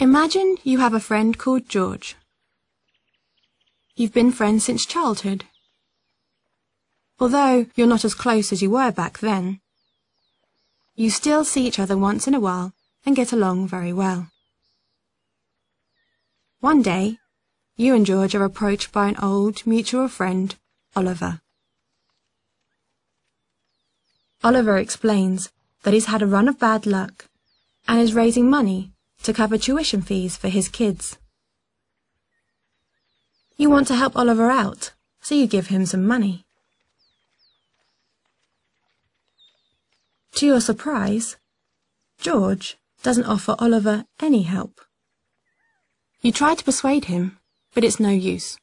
Imagine you have a friend called George. You've been friends since childhood. Although you're not as close as you were back then, you still see each other once in a while and get along very well. One day, you and George are approached by an old mutual friend, Oliver. Oliver explains that he's had a run of bad luck and is raising money to cover tuition fees for his kids. You want to help Oliver out, so you give him some money. To your surprise, George doesn't offer Oliver any help. You try to persuade him, but it's no use.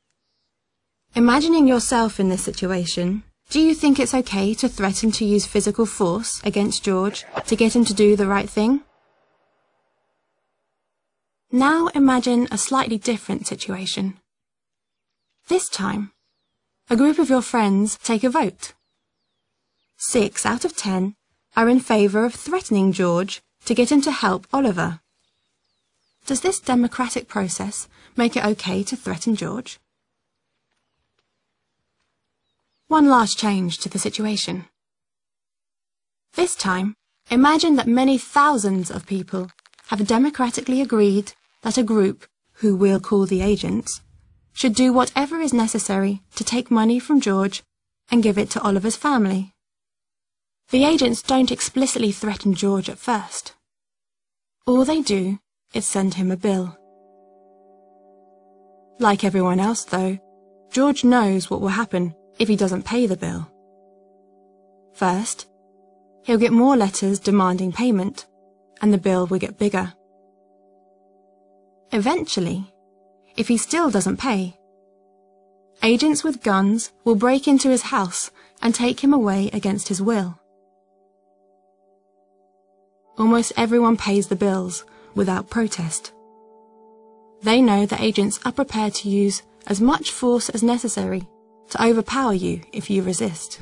Imagining yourself in this situation, do you think it's okay to threaten to use physical force against George to get him to do the right thing? Now imagine a slightly different situation. This time, a group of your friends take a vote. 6 out of 10 are in favour of threatening George to get him to help Oliver. Does this democratic process make it okay to threaten George? One last change to the situation. This time, imagine that many thousands of people have democratically agreed that a group, who we'll call the agents, should do whatever is necessary to take money from George and give it to Oliver's family. The agents don't explicitly threaten George at first. All they do is send him a bill. Like everyone else, though, George knows what will happen if he doesn't pay the bill. First, he'll get more letters demanding payment, and the bill will get bigger. Eventually, if he still doesn't pay, agents with guns will break into his house and take him away against his will. Almost everyone pays the bills without protest. They know that agents are prepared to use as much force as necessary to overpower you if you resist.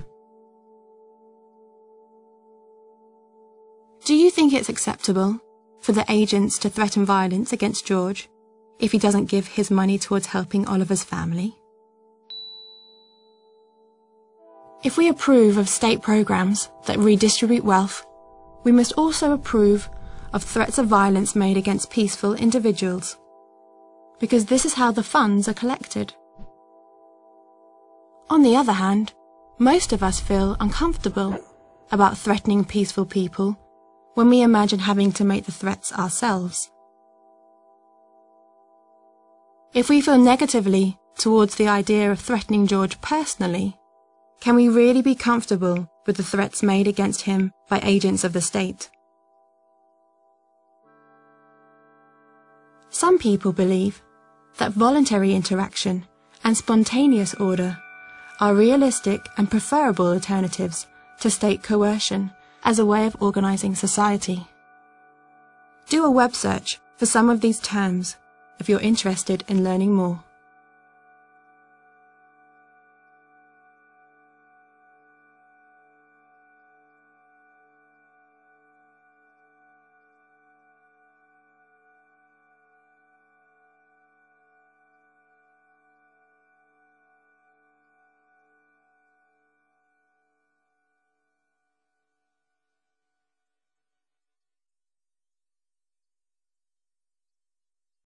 Do you think it's acceptable for the agents to threaten violence against George if he doesn't give his money towards helping Oliver's family? If we approve of state programs that redistribute wealth, we must also approve of threats of violence made against peaceful individuals, because this is how the funds are collected. On the other hand, most of us feel uncomfortable about threatening peaceful people when we imagine having to make the threats ourselves. If we feel negatively towards the idea of threatening George personally, can we really be comfortable with the threats made against him by agents of the state? Some people believe that voluntary interaction and spontaneous order are realistic and preferable alternatives to state coercion as a way of organizing society. Do a web search for some of these terms if you're interested in learning more.